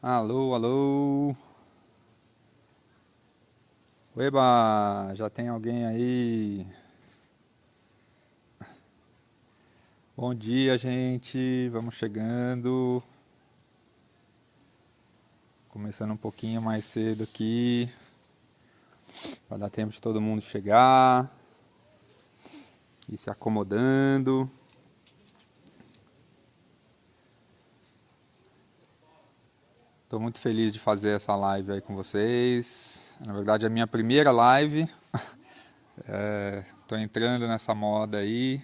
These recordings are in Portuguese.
Alô, alô. Eba, já tem alguém aí? Bom dia, gente. Vamos chegando. Começando um pouquinho mais cedo aqui, para dar tempo de todo mundo chegar e se acomodando. Estou muito feliz de fazer essa live aí com vocês. Na verdade, é a minha primeira live. Estou entrando nessa moda aí,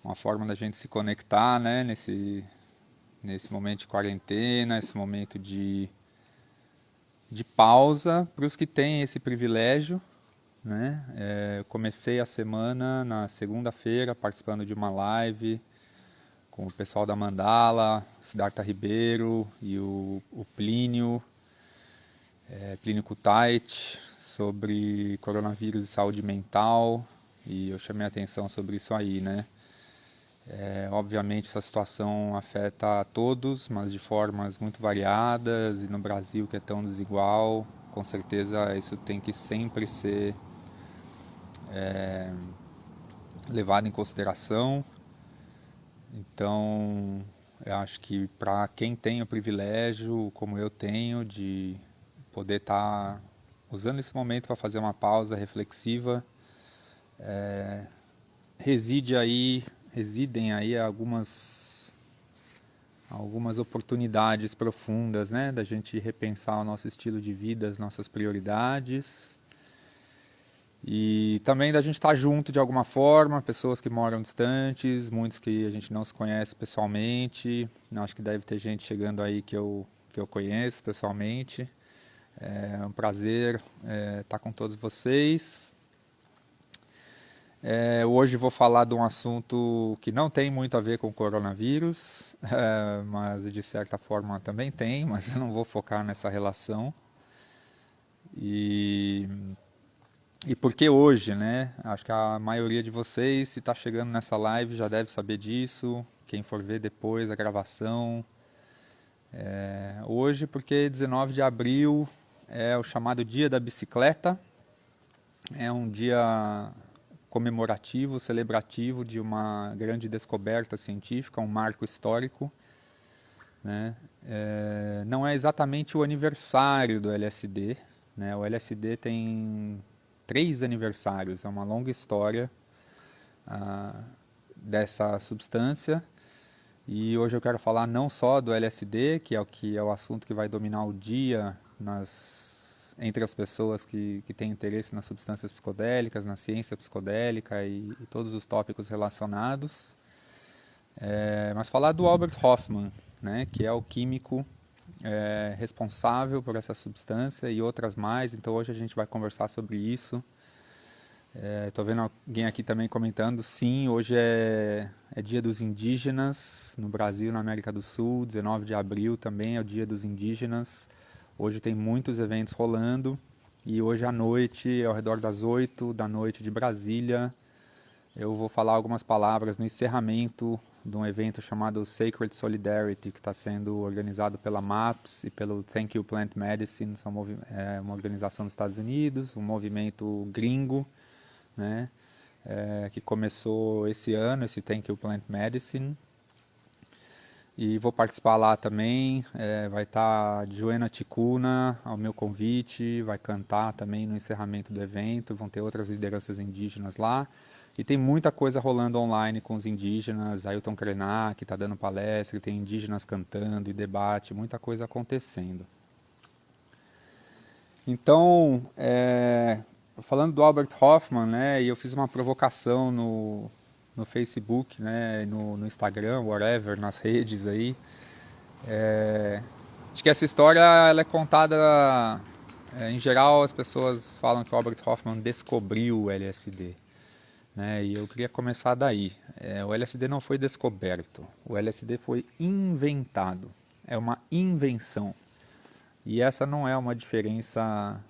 uma forma da gente se conectar, né? Nesse momento de quarentena, esse momento de pausa para os que têm esse privilégio, né? Eu comecei a semana na segunda-feira participando de uma live com o pessoal da Mandala, Siddhartha Ribeiro e o Plínio, Plínio Kutait, sobre coronavírus e saúde mental, e eu chamei a atenção sobre isso aí, né? Obviamente essa situação afeta a todos, mas de formas muito variadas, e no Brasil que é tão desigual, com certeza isso tem que sempre ser levado em consideração. Então, eu acho que para quem tem o privilégio, como eu tenho, de poder estar usando esse momento para fazer uma pausa reflexiva, reside aí, residem aí algumas oportunidades profundas, né, da gente repensar o nosso estilo de vida, as nossas prioridades. E também da gente estar junto de alguma forma, pessoas que moram distantes, muitos que a gente não se conhece pessoalmente. Acho que deve ter gente chegando aí que eu conheço pessoalmente. É um prazer estar com todos vocês. Hoje vou falar de um assunto que não tem muito a ver com o coronavírus, mas de certa forma também tem, mas eu não vou focar nessa relação. E E por que hoje, né? Acho que a maioria de vocês, se está chegando nessa live, já deve saber disso. Quem for ver depois a gravação. Hoje, porque 19 de abril é o chamado Dia da Bicicleta. É um dia comemorativo, celebrativo de uma grande descoberta científica, um marco histórico, né? Não é exatamente o aniversário do LSD, né? O LSD tem 3 aniversários, é uma longa história dessa substância. E hoje eu quero falar não só do LSD, que é o assunto que vai dominar o dia entre as pessoas que têm interesse nas substâncias psicodélicas, na ciência psicodélica e todos os tópicos relacionados, mas falar do Albert Hofmann, né, que é o químico responsável por essa substância e outras mais. Então hoje a gente vai conversar sobre isso. Estou vendo alguém aqui também comentando, sim, hoje é Dia dos Indígenas no Brasil, na América do Sul, 19 de abril também é o Dia dos Indígenas. Hoje tem muitos eventos rolando e hoje à noite, ao redor das 8 da noite de Brasília, eu vou falar algumas palavras no encerramento de um evento chamado Sacred Solidarity, que está sendo organizado pela MAPS e pelo Thank You Plant Medicine, é uma organização dos Estados Unidos, um movimento gringo, né, que começou esse ano, esse Thank You Plant Medicine. E vou participar lá também, vai estar Joana Ticuna ao meu convite, vai cantar também no encerramento do evento, vão ter outras lideranças indígenas lá. E tem muita coisa rolando online com os indígenas, Ailton Krenak está dando palestra, tem indígenas cantando e debate, muita coisa acontecendo. Então, falando do Albert Hofmann, né, e eu fiz uma provocação no Facebook, né, no Instagram, whatever, nas redes aí. Acho que essa história ela é contada, em geral as pessoas falam que o Albert Hofmann descobriu o LSD, né, e eu queria começar daí. O LSD não foi descoberto, o LSD foi inventado, é uma invenção. E essa não é uma diferença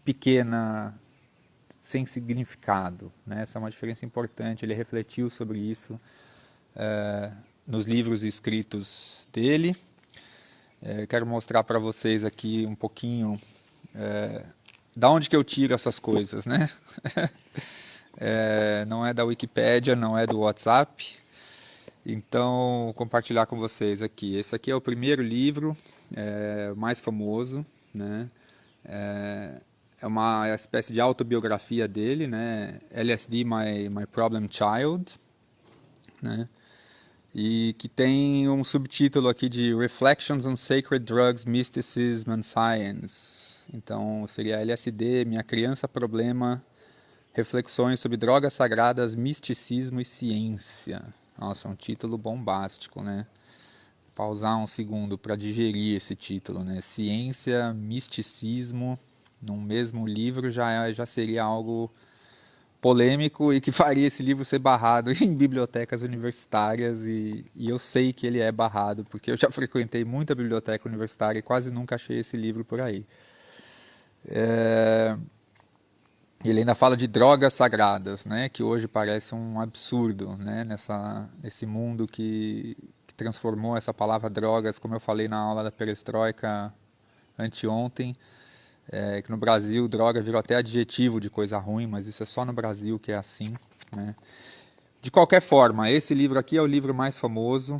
pequena, sem significado, né? Essa é uma diferença importante, ele refletiu sobre isso nos livros escritos dele. Quero mostrar para vocês aqui um pouquinho da onde que eu tiro essas coisas, né? Não é da Wikipédia, não é do WhatsApp. Então, vou compartilhar com vocês aqui. Esse aqui é o primeiro livro, mais famoso, né? É uma espécie de autobiografia dele, né? LSD, My Problem Child, né? E que tem um subtítulo aqui de Reflections on Sacred Drugs, Mysticism and Science. Então, seria LSD, Minha Criança Problema, Reflexões sobre Drogas Sagradas, Misticismo e Ciência. Nossa, um título bombástico, né? Pausar um segundo para digerir esse título, né? Ciência, misticismo, num mesmo livro já seria algo polêmico e que faria esse livro ser barrado em bibliotecas universitárias e eu sei que ele é barrado, porque eu já frequentei muita biblioteca universitária e quase nunca achei esse livro por aí. Ele ainda fala de drogas sagradas, né, que hoje parece um absurdo, né, nesse mundo que transformou essa palavra drogas, como eu falei na aula da perestroika anteontem, que no Brasil droga virou até adjetivo de coisa ruim, mas isso é só no Brasil que é assim, né. De qualquer forma, esse livro aqui é o livro mais famoso,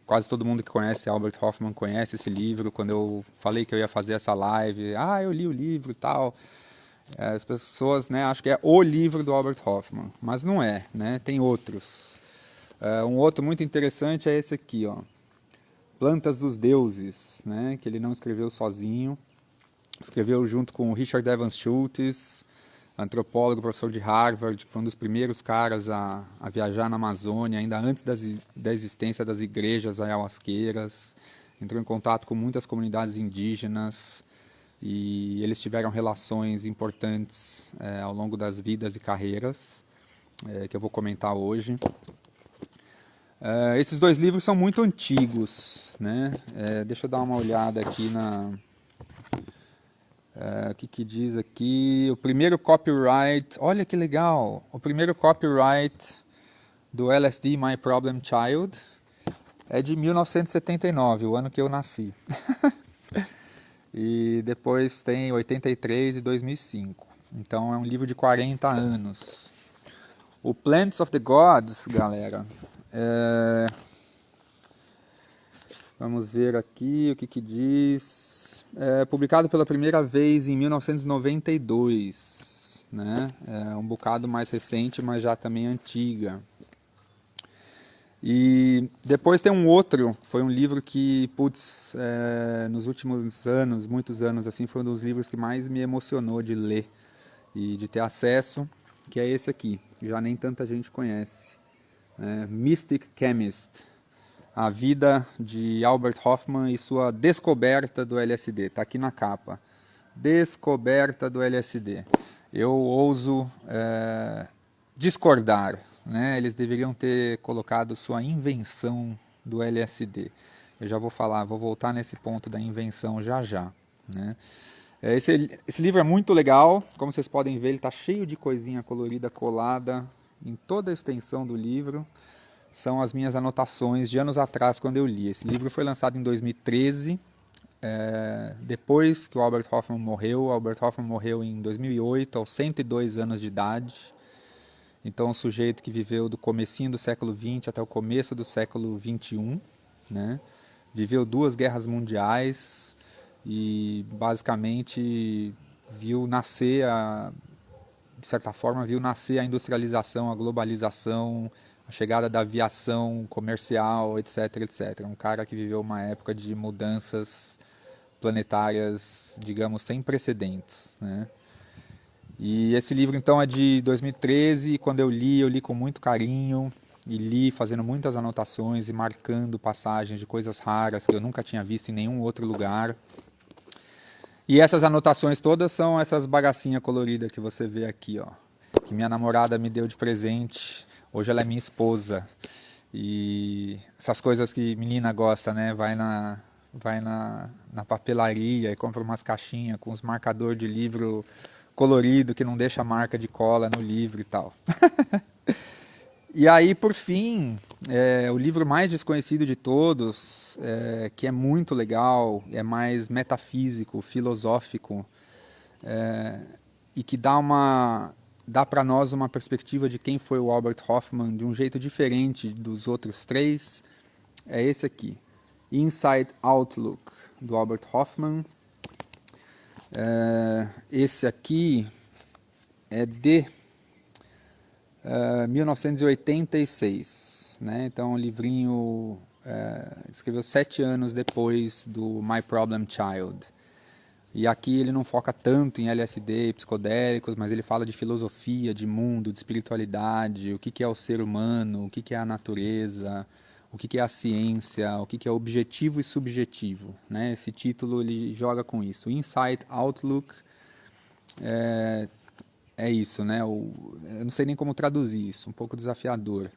quase todo mundo que conhece Albert Hofmann conhece esse livro. Quando eu falei que eu ia fazer essa live, eu li o livro e tal, as pessoas, né, acham que é o livro do Albert Hofmann, mas não é, né, tem outros. Um outro muito interessante é esse aqui, ó, Plantas dos Deuses, né, que ele não escreveu sozinho, escreveu junto com o Richard Evans Schultes, antropólogo, professor de Harvard, que foi um dos primeiros caras a viajar na Amazônia, ainda antes da existência das igrejas ayahuasqueiras, entrou em contato com muitas comunidades indígenas, e eles tiveram relações importantes ao longo das vidas e carreiras, que eu vou comentar hoje. Esses dois livros são muito antigos, né? Deixa eu dar uma olhada aqui o que diz aqui. O primeiro copyright, olha que legal, o primeiro copyright do LSD My Problem Child é de 1979, o ano que eu nasci. E depois tem 83 e 2005. Então é um livro de 40 anos. O Plants of the Gods, galera, vamos ver aqui o que diz. Publicado pela primeira vez em 1992, né? É um bocado mais recente, mas já também antiga. E depois tem um outro, foi um livro que, nos últimos anos, muitos anos assim, foi um dos livros que mais me emocionou de ler e de ter acesso, que é esse aqui, que já nem tanta gente conhece. Mystic Chemist, a vida de Albert Hofmann e sua descoberta do LSD, está aqui na capa. Descoberta do LSD. Eu ouso discordar, né? Eles deveriam ter colocado sua invenção do LSD. Eu já vou voltar nesse ponto da invenção já, né? Esse livro é muito legal, como vocês podem ver, ele está cheio de coisinha colorida colada em toda a extensão do livro. São as minhas anotações de anos atrás, quando eu li. Esse livro foi lançado em 2013, depois que o Albert Hofmann morreu. O Albert Hofmann morreu em 2008, aos 102 anos de idade. Então, um sujeito que viveu do comecinho do século XX até o começo do século XXI, né? Viveu 2 guerras mundiais e, basicamente, viu nascer, de certa forma, viu nascer a industrialização, a globalização, a chegada da aviação comercial, etc, etc. Um cara que viveu uma época de mudanças planetárias, digamos, sem precedentes, né? E esse livro então é de 2013, e quando eu li com muito carinho, e li fazendo muitas anotações e marcando passagens de coisas raras que eu nunca tinha visto em nenhum outro lugar. E essas anotações todas são essas bagacinhas coloridas que você vê aqui, ó, que minha namorada me deu de presente. Hoje ela é minha esposa. E essas coisas que menina gosta, né? Vai na papelaria e compra umas caixinhas com os marcadores de livro colorido que não deixa marca de cola no livro e tal. E aí, por fim, é o livro mais desconhecido de todos, que é muito legal, é mais metafísico, filosófico, e que dá para nós uma perspectiva de quem foi o Albert Hofmann de um jeito diferente dos outros três. É esse aqui, Inside Outlook, do Albert Hofmann. Esse aqui é de 1986, né? Então o livrinho escreveu 7 anos depois do My Problem Child. E aqui ele não foca tanto em LSD e psicodélicos, mas ele fala de filosofia, de mundo, de espiritualidade, o que é o ser humano, o que é a natureza, o que é a ciência, o que é objetivo e subjetivo, né? Esse título ele joga com isso. Insight Outlook é isso, né? Eu não sei nem como traduzir isso, um pouco desafiador,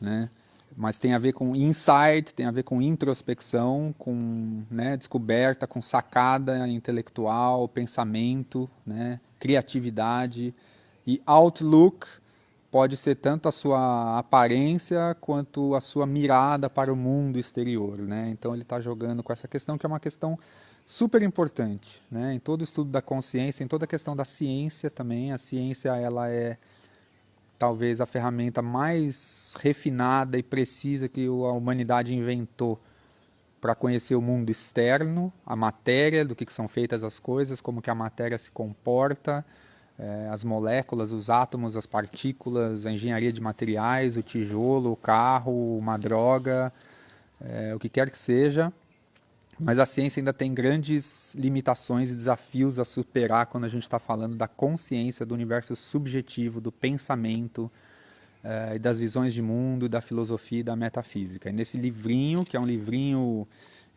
né? Mas tem a ver com insight, tem a ver com introspecção, com, né, descoberta, com sacada intelectual, pensamento, né, criatividade. E outlook pode ser tanto a sua aparência quanto a sua mirada para o mundo exterior, né? Então ele está jogando com essa questão que é uma questão super importante, né? Em todo o estudo da consciência, em toda a questão da ciência também. A ciência ela é talvez a ferramenta mais refinada e precisa que a humanidade inventou para conhecer o mundo externo, a matéria, do que são feitas as coisas, como que a matéria se comporta, as moléculas, os átomos, as partículas, a engenharia de materiais, o tijolo, o carro, uma droga, o que quer que seja. Mas a ciência ainda tem grandes limitações e desafios a superar quando a gente está falando da consciência, do universo subjetivo, do pensamento, e das visões de mundo, da filosofia e da metafísica. E nesse livrinho, que é um livrinho,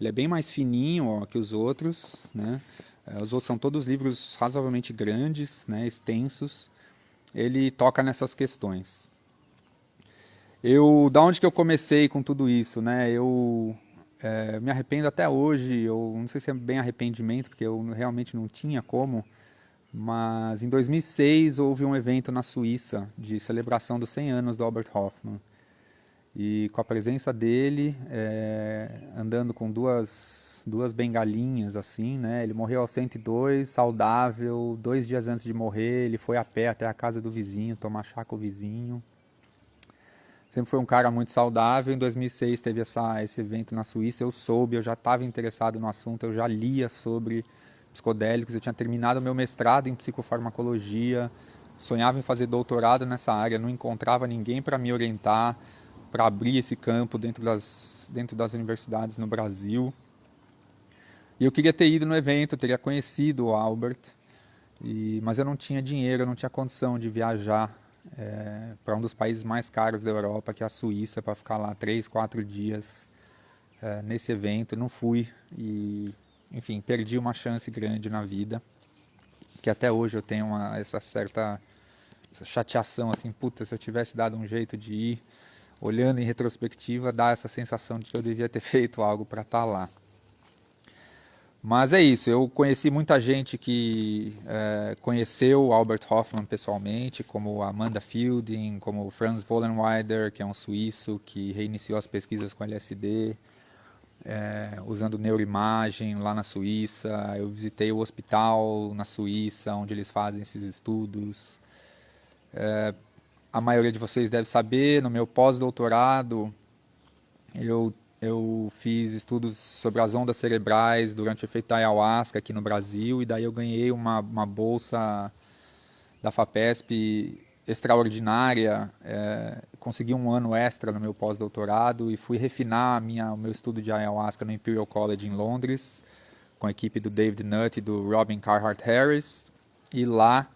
ele é bem mais fininho ó, que os outros, né? Os outros são todos livros razoavelmente grandes, né, extensos. Ele toca nessas questões. Da onde que eu comecei com tudo isso, né? Eu me arrependo até hoje, eu não sei se é bem arrependimento, porque eu realmente não tinha como, mas em 2006 houve um evento na Suíça de celebração dos 100 anos do Albert Hofmann. E com a presença dele, andando com duas bengalinhas, assim, né? Ele morreu aos 102, saudável, 2 dias antes de morrer, ele foi a pé até a casa do vizinho, tomar chá com o vizinho. Sempre foi um cara muito saudável. Em 2006 teve esse evento na Suíça, eu soube, eu já estava interessado no assunto, eu já lia sobre psicodélicos, eu tinha terminado meu mestrado em psicofarmacologia, sonhava em fazer doutorado nessa área, não encontrava ninguém para me orientar, para abrir esse campo dentro das universidades no Brasil. E eu queria ter ido no evento, eu teria conhecido o Albert, mas eu não tinha dinheiro, eu não tinha condição de viajar para um dos países mais caros da Europa, que é a Suíça, para ficar lá 3, 4 dias nesse evento. Não fui e, enfim, perdi uma chance grande na vida, que até hoje eu tenho essa chateação, assim, puta, se eu tivesse dado um jeito de ir, olhando em retrospectiva, dá essa sensação de que eu devia ter feito algo para estar lá. Mas é isso, eu conheci muita gente que conheceu Albert Hofmann pessoalmente, como Amanda Fielding, como Franz Vollenweider, que é um suíço que reiniciou as pesquisas com LSD, usando neuroimagem lá na Suíça. Eu visitei o hospital na Suíça, onde eles fazem esses estudos. A maioria de vocês deve saber, no meu pós-doutorado, eu fiz estudos sobre as ondas cerebrais durante o efeito da ayahuasca aqui no Brasil, e daí eu ganhei uma bolsa da FAPESP extraordinária, consegui um ano extra no meu pós-doutorado e fui refinar o meu estudo de ayahuasca no Imperial College em Londres, com a equipe do David Nutt e do Robin Carhart Harris, e lá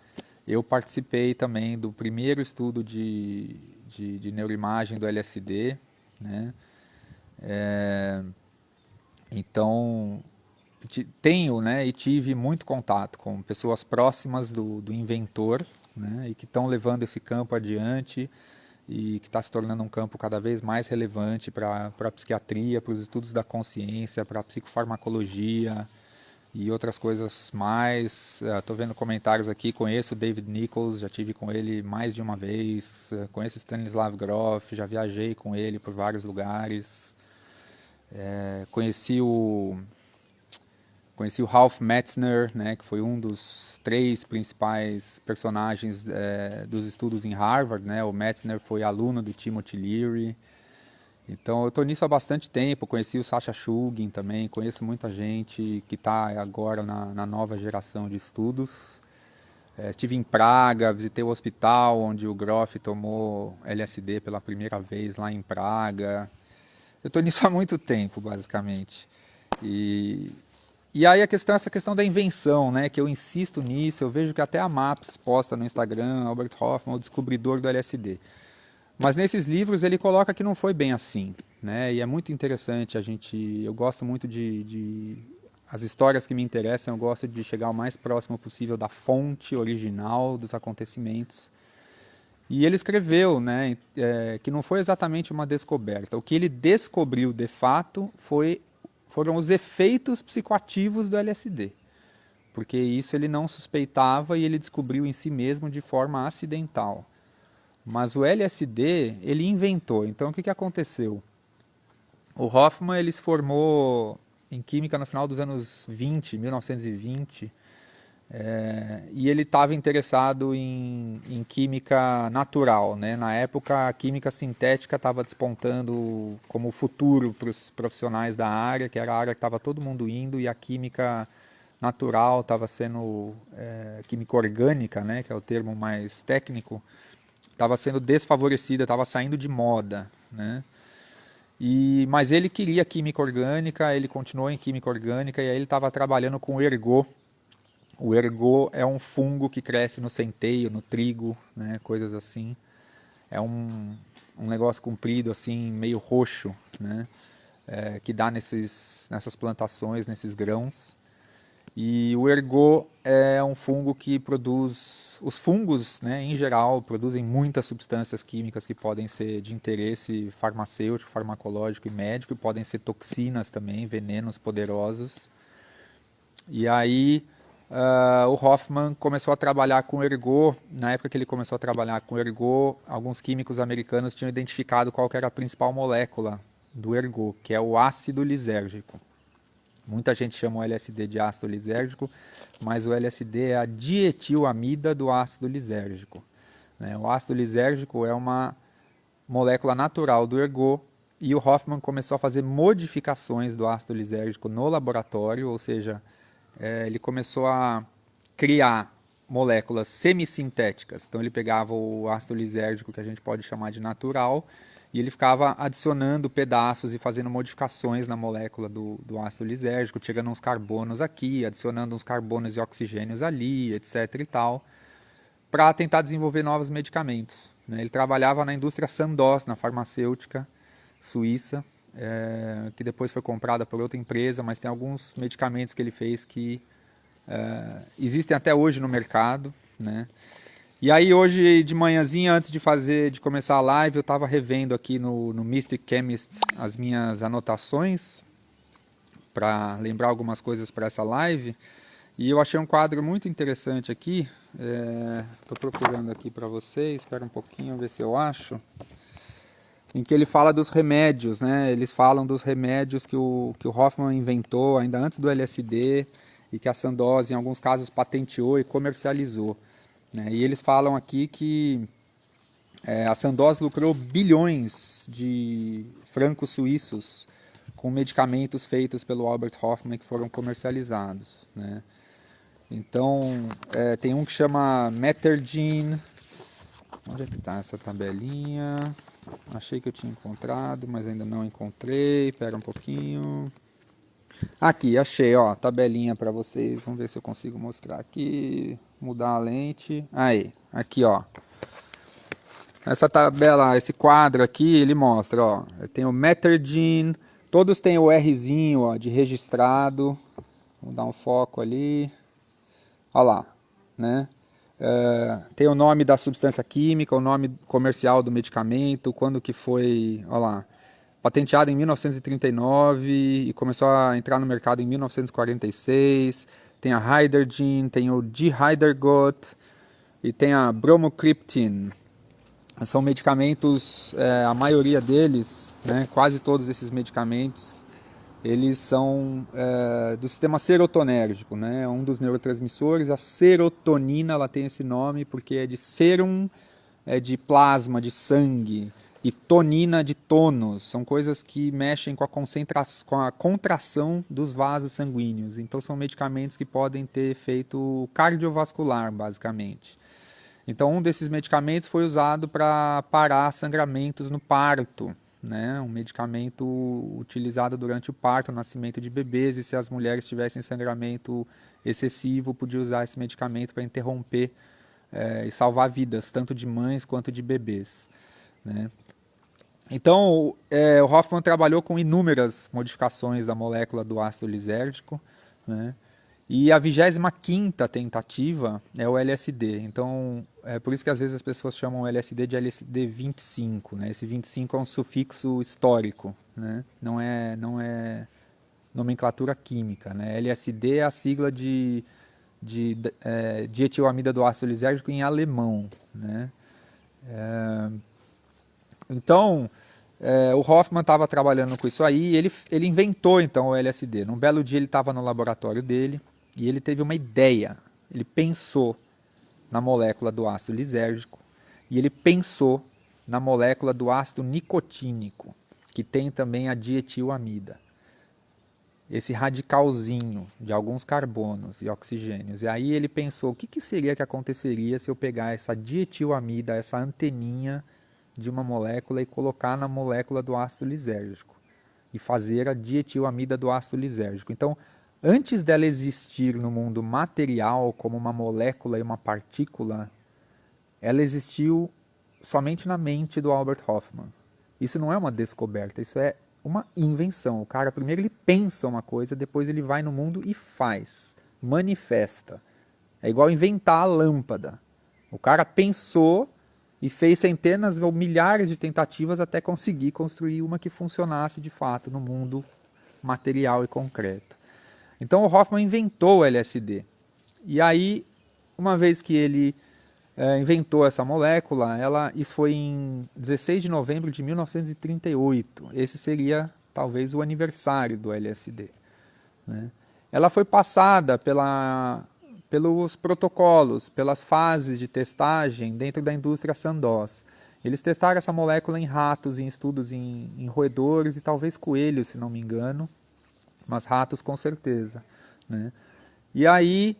eu participei também do primeiro estudo de neuroimagem do LSD, né? Então, tenho, né, e tive muito contato com pessoas próximas do inventor, né, e que estão levando esse campo adiante e que está se tornando um campo cada vez mais relevante para a psiquiatria, para os estudos da consciência, para a psicofarmacologia e outras coisas mais. Estou vendo comentários aqui, conheço o David Nichols, já tive com ele mais de uma vez, conheço o Stanislav Grof, já viajei com ele por vários lugares, conheci o Ralph Metzner, né, que foi um dos 3 principais personagens dos estudos em Harvard, né? O Metzner foi aluno do Timothy Leary. Então eu estou nisso há bastante tempo, conheci o Sasha Shulgin também, conheço muita gente que está agora na nova geração de estudos. Estive em Praga, visitei o hospital onde o Grof tomou LSD pela primeira vez lá em Praga. Eu estou nisso há muito tempo, basicamente. E aí essa questão da invenção, né, que eu insisto nisso, eu vejo que até a MAPS posta no Instagram, Albert Hoffman, o descobridor do LSD. Mas nesses livros ele coloca que não foi bem assim, né? E é muito interessante, eu gosto muito as histórias que me interessam, eu gosto de chegar o mais próximo possível da fonte original dos acontecimentos. E ele escreveu, né, que não foi exatamente uma descoberta. O que ele descobriu de fato foram os efeitos psicoativos do LSD. Porque isso ele não suspeitava e ele descobriu em si mesmo de forma acidental. Mas o LSD, ele inventou. Então, o que aconteceu? O Hoffman, ele se formou em química no final dos anos 20, 1920, e ele estava interessado em química natural, né? Na época, a química sintética estava despontando como futuro para os profissionais da área, que era a área que estava todo mundo indo, e a química natural estava sendo química orgânica, né? Que é o termo mais técnico, estava sendo desfavorecida, estava saindo de moda, né? Mas ele queria química orgânica, ele continuou em química orgânica e aí ele estava trabalhando com ergot. O ergot é um fungo que cresce no centeio, no trigo, né? Coisas assim. É um negócio comprido, assim, meio roxo, né? Que dá nessas plantações, nesses grãos. E o ergot é um fungo que produz... Os fungos, né, em geral, produzem muitas substâncias químicas que podem ser de interesse farmacêutico, farmacológico e médico, e podem ser toxinas também, venenos poderosos. E aí o Hoffman começou a trabalhar com ergot. Na época que ele começou a trabalhar com ergot, alguns químicos americanos tinham identificado qual que era a principal molécula do ergot, que é o ácido lisérgico. Muita gente chama o LSD de ácido lisérgico, mas o LSD é a dietilamida do ácido lisérgico. O ácido lisérgico é uma molécula natural do ergot e o Hoffman começou a fazer modificações do ácido lisérgico no laboratório, ou seja, ele começou a criar moléculas semissintéticas. Então ele pegava o ácido lisérgico, que a gente pode chamar de natural, e ele ficava adicionando pedaços e fazendo modificações na molécula do ácido lisérgico, tirando uns carbonos aqui, adicionando uns carbonos e oxigênios ali, etc. e tal, para tentar desenvolver novos medicamentos. Ele trabalhava na indústria Sandoz, na farmacêutica suíça, que depois foi comprada por outra empresa, mas tem alguns medicamentos que ele fez que existem até hoje no mercado, né? E aí hoje de manhãzinha, antes de começar a live, eu estava revendo aqui no Mystic Chemist as minhas anotações para lembrar algumas coisas para essa live. E eu achei um quadro muito interessante aqui. Estou procurando aqui para vocês, espera um pouquinho, ver se eu acho. Em que ele fala dos remédios, né? Eles falam dos remédios que o Hoffman inventou ainda antes do LSD e que a Sandoz, em alguns casos, patenteou e comercializou. E eles falam aqui que a Sandoz lucrou bilhões de francos suíços com medicamentos feitos pelo Albert Hoffman que foram comercializados, né? Então, tem um que chama Metergine. Onde é que está essa tabelinha? Achei que eu tinha encontrado, mas ainda não encontrei. Espera um pouquinho. Aqui, achei, ó, tabelinha para vocês. Vamos ver se eu consigo mostrar aqui. Mudar a lente. Aí, aqui, ó. Essa tabela, esse quadro aqui, ele mostra, ó. Tem o Metergine. Todos têm o Rzinho, ó, de registrado. Vamos dar um foco ali. Olha lá, né? Tem o nome da substância química, o nome comercial do medicamento, quando que foi, olha lá, patenteado em 1939 e começou a entrar no mercado em 1946. Tem a Hydergin, tem o Dihydrogot e tem a Bromocriptine. São medicamentos, a maioria deles, né, quase todos esses medicamentos, eles são do sistema serotonérgico, né, um dos neurotransmissores. A serotonina, ela tem esse nome porque é de serum, é de plasma, de sangue, e tonina de tônus. São coisas que mexem com a contração dos vasos sanguíneos. Então são medicamentos que podem ter efeito cardiovascular, basicamente. Então um desses medicamentos foi usado para parar sangramentos no parto, né? Um medicamento utilizado durante o parto, o nascimento de bebês, e se as mulheres tivessem sangramento excessivo, podia usar esse medicamento para interromper e salvar vidas, tanto de mães quanto de bebês, né? Então, o Hoffman trabalhou com inúmeras modificações da molécula do ácido lisérgico, né? E a 25ª tentativa é o LSD. Então, é por isso que às vezes as pessoas chamam o LSD de LSD 25, né? Esse 25 é um sufixo histórico, né? Não é nomenclatura química, né? LSD é a sigla de dietilamida do ácido lisérgico em alemão, né? Então, o Hoffman estava trabalhando com isso aí e ele inventou então o LSD. Num belo dia ele estava no laboratório dele e ele teve uma ideia. Ele pensou na molécula do ácido lisérgico e ele pensou na molécula do ácido nicotínico, que tem também a dietilamida. Esse radicalzinho de alguns carbonos e oxigênios. E aí ele pensou, o que seria que aconteceria se eu pegar essa dietilamida, essa anteninha de uma molécula e colocar na molécula do ácido lisérgico e fazer a dietilamida do ácido lisérgico. Então, antes dela existir no mundo material como uma molécula e uma partícula, ela existiu somente na mente do Albert Hoffman. Isso não é uma descoberta, isso é uma invenção. O cara primeiro ele pensa uma coisa, depois ele vai no mundo e faz, manifesta. É igual inventar a lâmpada. O cara pensou e fez centenas ou milhares de tentativas até conseguir construir uma que funcionasse de fato no mundo material e concreto. Então o Hoffman inventou o LSD. E aí, uma vez que ele inventou essa molécula, isso foi em 16 de novembro de 1938. Esse seria talvez o aniversário do LSD, né? Ela foi passada pelos protocolos, pelas fases de testagem dentro da indústria Sandoz. Eles testaram essa molécula em ratos, em estudos em roedores e talvez coelhos, se não me engano, mas ratos com certeza, né? E aí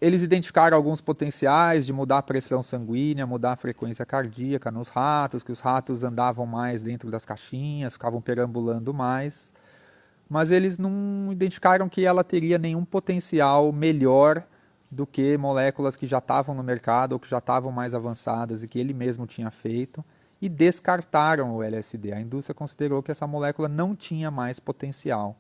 eles identificaram alguns potenciais de mudar a pressão sanguínea, mudar a frequência cardíaca nos ratos, que os ratos andavam mais dentro das caixinhas, ficavam perambulando mais, mas eles não identificaram que ela teria nenhum potencial melhor do que moléculas que já estavam no mercado ou que já estavam mais avançadas e que ele mesmo tinha feito, e descartaram o LSD. A indústria considerou que essa molécula não tinha mais potencial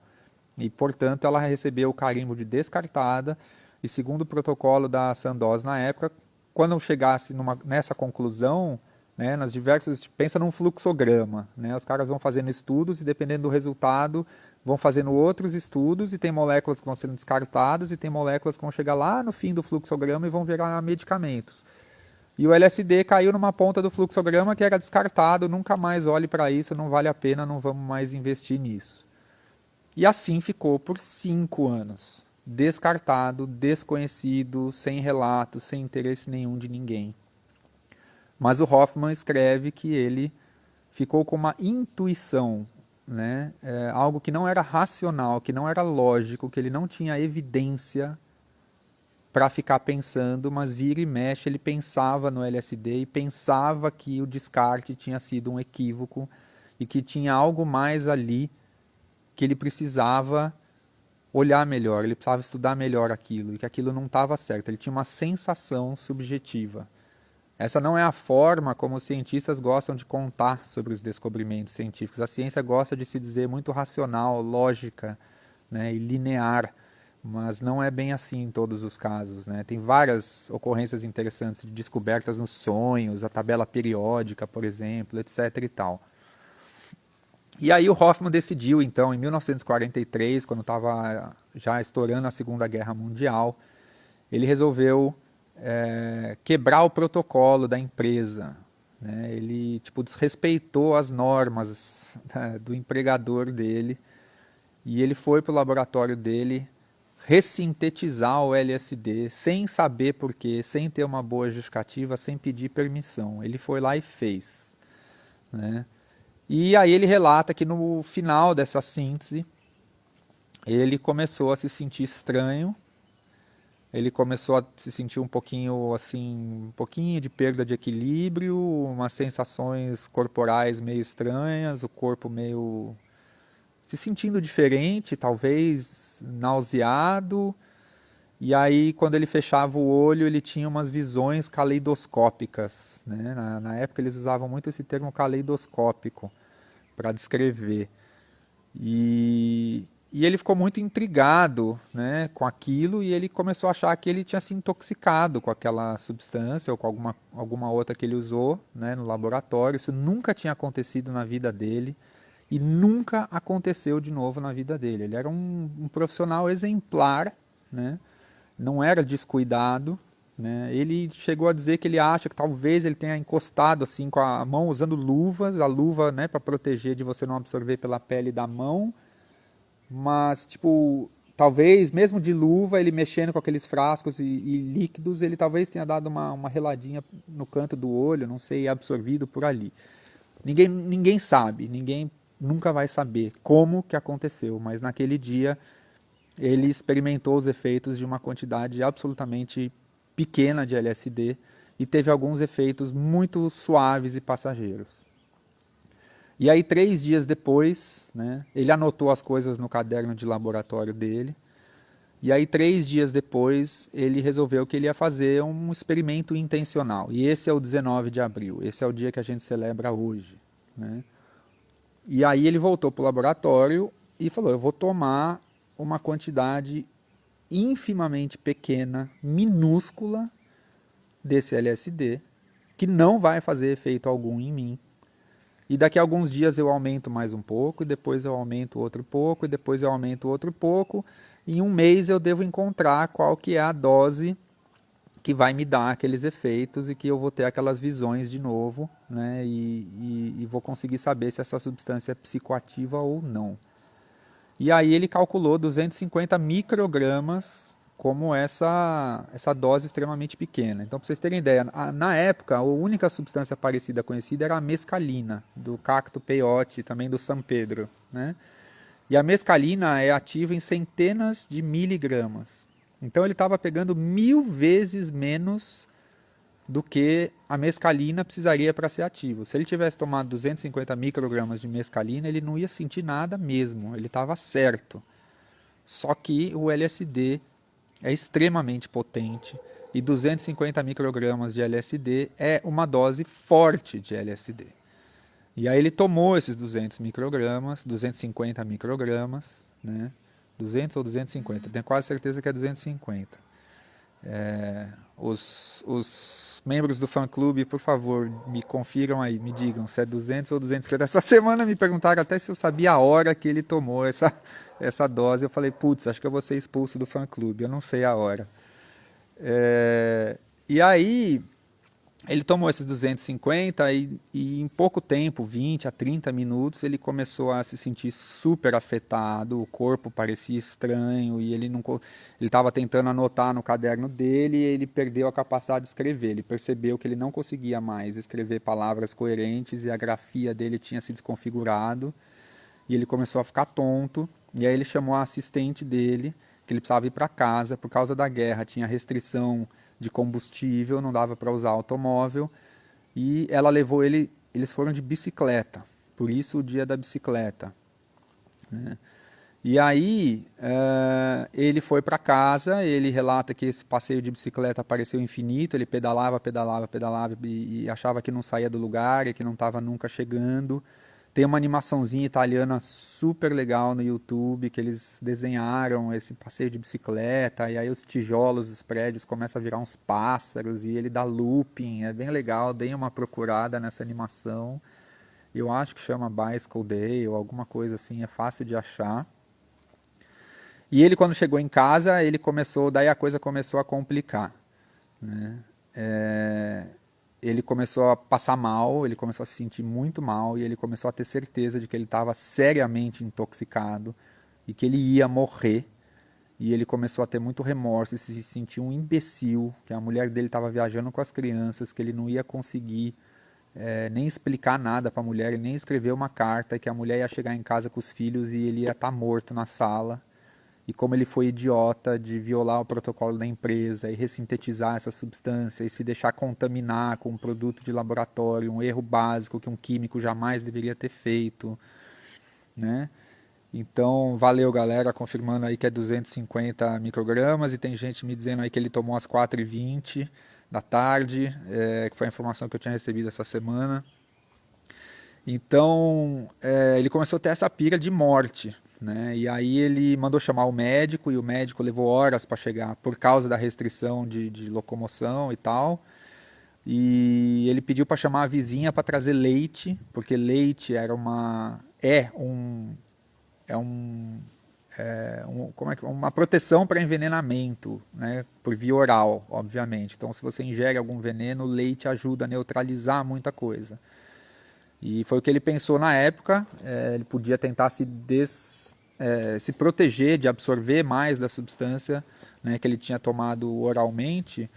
e, portanto, ela recebeu o carimbo de descartada. E segundo o protocolo da Sandoz na época, quando chegasse nessa conclusão, né, nas diversas, pensa num fluxograma, né, os caras vão fazendo estudos e dependendo do resultado vão fazendo outros estudos e tem moléculas que vão sendo descartadas e tem moléculas que vão chegar lá no fim do fluxograma e vão virar medicamentos. E o LSD caiu numa ponta do fluxograma que era descartado, nunca mais olhe para isso, não vale a pena, não vamos mais investir nisso. E assim ficou por 5 anos. Descartado, desconhecido, sem relato, sem interesse nenhum de ninguém. Mas o Hoffman escreve que ele ficou com uma intuição, né? Algo que não era racional, que não era lógico, que ele não tinha evidência para ficar pensando, mas vira e mexe ele pensava no LSD e pensava que o descarte tinha sido um equívoco e que tinha algo mais ali que ele precisava olhar melhor, ele precisava estudar melhor aquilo, e que aquilo não estava certo, ele tinha uma sensação subjetiva. Essa não é a forma como os cientistas gostam de contar sobre os descobrimentos científicos. A ciência gosta de se dizer muito racional, lógica, né, e linear, mas não é bem assim em todos os casos, né? Tem várias ocorrências interessantes de descobertas nos sonhos, a tabela periódica, por exemplo, etc. e tal. E aí o Hoffman decidiu, então, em 1943, quando estava já estourando a Segunda Guerra Mundial, ele resolveu quebrar o protocolo da empresa. Né? Ele tipo, desrespeitou as normas do empregador dele e ele foi para o laboratório dele ressintetizar o LSD sem saber porquê, sem ter uma boa justificativa, sem pedir permissão. Ele foi lá e fez. Né? E aí ele relata que no final dessa síntese ele começou a se sentir estranho, ele começou a se sentir um pouquinho assim, um pouquinho de perda de equilíbrio, umas sensações corporais meio estranhas, o corpo meio se sentindo diferente, talvez nauseado. E aí, quando ele fechava o olho, ele tinha umas visões caleidoscópicas. Né? Na época, eles usavam muito esse termo caleidoscópico para descrever. E ele ficou muito intrigado, né, com aquilo e ele começou a achar que ele tinha se intoxicado com aquela substância ou com alguma outra que ele usou, né, no laboratório. Isso nunca tinha acontecido na vida dele e nunca aconteceu de novo na vida dele. Ele era um profissional exemplar, né, não era descuidado. Né? Ele chegou a dizer que ele acha que talvez ele tenha encostado assim com a mão usando luvas, a luva, né, para proteger de você não absorver pela pele da mão, mas tipo talvez mesmo de luva ele mexendo com aqueles frascos e líquidos ele talvez tenha dado uma reladinha no canto do olho, não sei, absorvido por ali. Ninguém sabe, ninguém nunca vai saber como que aconteceu, mas naquele dia ele experimentou os efeitos de uma quantidade absolutamente pequena de LSD e teve alguns efeitos muito suaves e passageiros. E aí 3 dias depois, né, ele anotou as coisas no caderno de laboratório dele. E aí 3 dias depois ele resolveu que ele ia fazer um experimento intencional. E esse é o 19 de abril, esse é o dia que a gente celebra hoje. Né? E aí ele voltou para o laboratório e falou, eu vou tomar uma quantidade infimamente pequena, minúscula desse LSD, que não vai fazer efeito algum em mim. E daqui a alguns dias eu aumento mais um pouco, e depois eu aumento outro pouco, e depois eu aumento outro pouco. E em um mês eu devo encontrar qual que é a dose que vai me dar aqueles efeitos e que eu vou ter aquelas visões de novo, né? E vou conseguir saber se essa substância é psicoativa ou não. E aí ele calculou 250 microgramas como essa dose extremamente pequena. Então, para vocês terem ideia, na época, a única substância parecida conhecida era a mescalina, do cacto peyote, também do San Pedro. Né? E a mescalina é ativa em centenas de miligramas. Então, ele estava pegando 1000 vezes menos do que a mescalina precisaria para ser ativo. Se ele tivesse tomado 250 microgramas de mescalina, ele não ia sentir nada mesmo, ele estava certo. Só que o LSD é extremamente potente e 250 microgramas de LSD é uma dose forte de LSD. E aí ele tomou esses 200 microgramas, 250 microgramas, né? 200 ou 250, tenho quase certeza que é 250. Os membros do fã-clube, por favor, me confiram aí, me digam se é 200 ou 250. Essa semana me perguntaram até se eu sabia a hora que ele tomou essa dose. Eu falei, putz, acho que eu vou ser expulso do fã-clube, eu não sei a hora. E aí, ele tomou esses 250 e em pouco tempo, 20 a 30 minutos, ele começou a se sentir super afetado, o corpo parecia estranho e ele estava tentando anotar no caderno dele e ele perdeu a capacidade de escrever. Ele percebeu que ele não conseguia mais escrever palavras coerentes e a grafia dele tinha se desconfigurado e ele começou a ficar tonto. E aí ele chamou a assistente dele, que ele precisava ir para casa por causa da guerra, tinha restrição de combustível, não dava para usar automóvel, e ela levou ele, eles foram de bicicleta, por isso o dia da bicicleta. Né? E aí ele foi para casa, ele relata que esse passeio de bicicleta pareceu infinito, ele pedalava, pedalava, pedalava e achava que não saía do lugar e que não estava nunca chegando. Tem uma animaçãozinha italiana super legal no YouTube, que eles desenharam esse passeio de bicicleta, e aí os tijolos dos prédios começam a virar uns pássaros, e ele dá looping, é bem legal, deem uma procurada nessa animação. eu acho que chama Bicycle Day ou alguma coisa assim, é fácil de achar. E ele, quando chegou em casa, daí a coisa começou a complicar, né? Ele começou a passar mal, ele começou a se sentir muito mal e ele começou a ter certeza de que ele estava seriamente intoxicado e que ele ia morrer. E ele começou a ter muito remorso e se sentir um imbecil, que a mulher dele estava viajando com as crianças, que ele não ia conseguir nem explicar nada para a mulher, e nem escrever uma carta, que a mulher ia chegar em casa com os filhos e ele ia estar morto na sala. E como ele foi idiota de violar o protocolo da empresa e ressintetizar essa substância e se deixar contaminar com um produto de laboratório, um erro básico que um químico jamais deveria ter feito, né? Então, valeu galera, confirmando aí que é 250 microgramas e tem gente me dizendo aí que ele tomou às 4h20 da tarde, que foi a informação que eu tinha recebido essa semana. Então, ele começou a ter essa pira de morte, né? E aí ele mandou chamar o médico e o médico levou horas para chegar por causa da restrição de locomoção e tal. E ele pediu para chamar a vizinha para trazer leite, porque leite era uma proteção para envenenamento, né, por via oral, obviamente. Então, se você ingere algum veneno, o leite ajuda a neutralizar muita coisa. E foi o que ele pensou na época. Ele podia tentar se proteger de absorver mais da substância, né, que ele tinha tomado oralmente,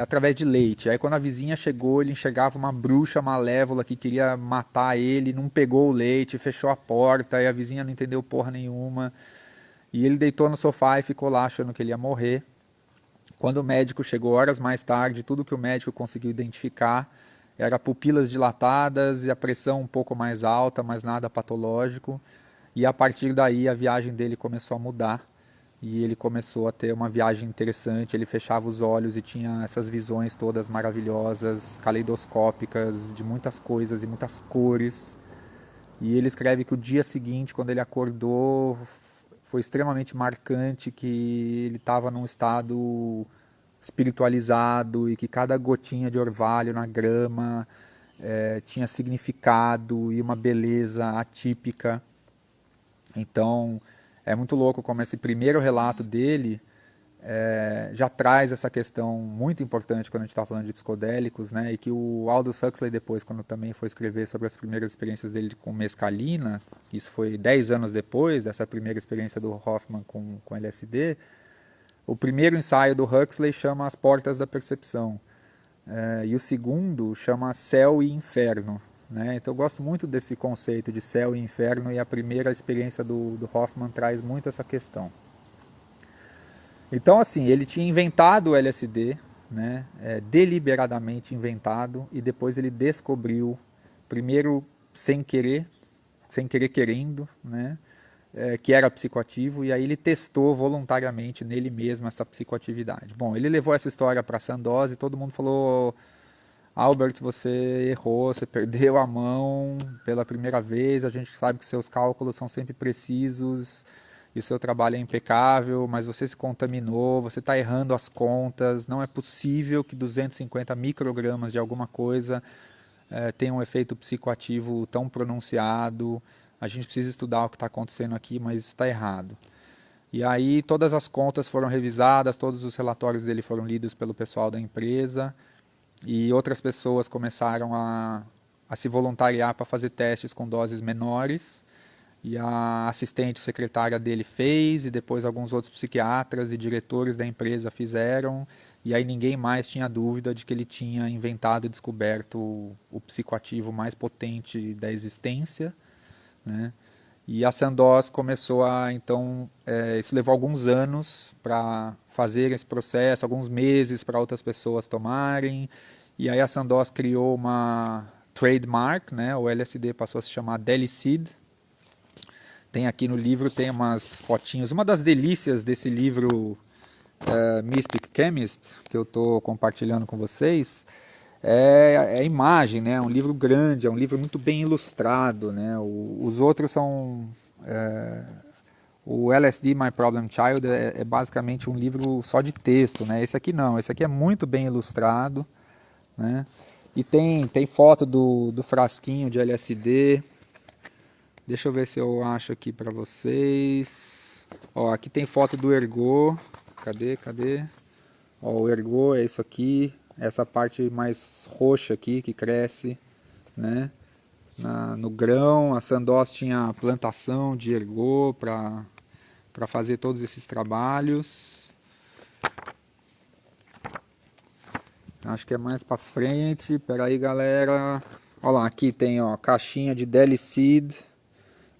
através de leite. Aí quando a vizinha chegou, ele enxergava uma bruxa malévola que queria matar ele, não pegou o leite, fechou a porta, e a vizinha não entendeu porra nenhuma. E ele deitou no sofá e ficou lá achando que ele ia morrer. Quando o médico chegou horas mais tarde, tudo que o médico conseguiu identificar era pupilas dilatadas e a pressão um pouco mais alta, mas nada patológico. E a partir daí a viagem dele começou a mudar. E ele começou a ter uma viagem interessante, ele fechava os olhos e tinha essas visões todas maravilhosas, caleidoscópicas, de muitas coisas e muitas cores. E ele escreve que o dia seguinte, quando ele acordou, foi extremamente marcante, que ele estava num estado espiritualizado e que cada gotinha de orvalho na grama tinha significado e uma beleza atípica. Então, é muito louco como esse primeiro relato dele já traz essa questão muito importante quando a gente está falando de psicodélicos, né? E que o Aldous Huxley depois, quando também foi escrever sobre as primeiras experiências dele com mescalina, isso foi 10 anos depois dessa primeira experiência do Hoffman com LSD, o primeiro ensaio do Huxley chama As Portas da Percepção, e o segundo chama Céu e Inferno. Né? Então eu gosto muito desse conceito de céu e inferno, e a primeira experiência do Hoffman traz muito essa questão. Então assim, ele tinha inventado o LSD, né? Deliberadamente inventado, e depois ele descobriu, primeiro sem querer querendo, né? Que era psicoativo, e aí ele testou voluntariamente nele mesmo essa psicoatividade. Bom, ele levou essa história para Sandoz e todo mundo falou: Albert, você errou, você perdeu a mão pela primeira vez, a gente sabe que seus cálculos são sempre precisos e o seu trabalho é impecável, mas você se contaminou, você está errando as contas, não é possível que 250 microgramas de alguma coisa tenha um efeito psicoativo tão pronunciado, a gente precisa estudar o que está acontecendo aqui, mas isso está errado. E aí todas as contas foram revisadas, todos os relatórios dele foram lidos pelo pessoal da empresa, e outras pessoas começaram a se voluntariar para fazer testes com doses menores, e a assistente secretária dele fez, e depois alguns outros psiquiatras e diretores da empresa fizeram, e aí ninguém mais tinha dúvida de que ele tinha inventado e descoberto o psicoativo mais potente da existência, né? E a Sandoz começou então, isso levou alguns anos para fazer esse processo, alguns meses para outras pessoas tomarem, e aí a Sandoz criou uma trademark, né? O LSD passou a se chamar Delicid. Tem aqui no livro, tem umas fotinhos. Uma das delícias desse livro Mystic Chemist, que eu estou compartilhando com vocês, é a imagem, né? É um livro grande, é um livro muito bem ilustrado, né? Os outros são... o LSD My Problem Child é basicamente um livro só de texto, né? Esse aqui não, esse aqui é muito bem ilustrado, né? E tem foto do frasquinho de LSD. Deixa eu ver se eu acho aqui pra vocês. Ó, aqui tem foto do ergot. Cadê? Ó, o ergot é isso aqui. Essa parte mais roxa aqui que cresce, né? No grão, a Sandoz tinha plantação de ergot para fazer todos esses trabalhos. Acho que é mais para frente. Pera aí, galera. Olha lá, aqui tem, ó, caixinha de Deli Seed,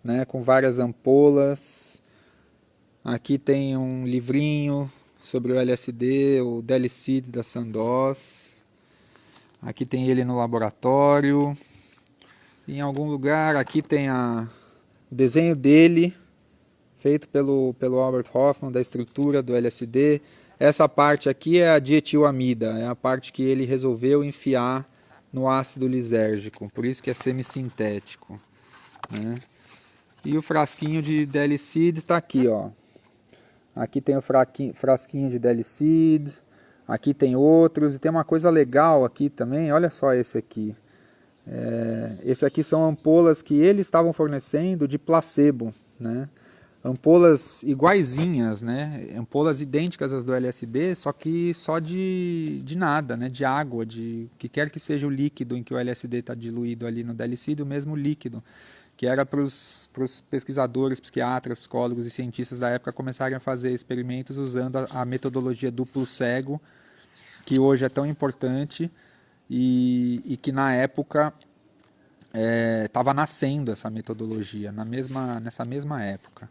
né, com várias ampolas. Aqui tem um livrinho sobre o LSD, o Deli Seed da Sandoz. Aqui tem ele no laboratório. Em algum lugar, aqui tem o desenho dele, feito pelo Albert Hofmann, da estrutura do LSD. Essa parte aqui é a dietilamida, é a parte que ele resolveu enfiar no ácido lisérgico, por isso que é semissintético, né? E o frasquinho de Deli Seed está aqui, ó. Aqui tem o frasquinho de Deli Seed, aqui tem outros, e tem uma coisa legal aqui também, olha só esse aqui. Esse aqui são ampolas que eles estavam fornecendo de placebo, né? Ampolas iguaizinhas, né? Ampolas idênticas às do LSD, só que só de nada, né? De água, de que quer que seja o líquido em que o LSD está diluído ali no DLCD, o mesmo líquido, que era para os pesquisadores, psiquiatras, psicólogos e cientistas da época começarem a fazer experimentos usando a metodologia duplo cego, que hoje é tão importante e que na época estava nascendo essa metodologia, nessa mesma época,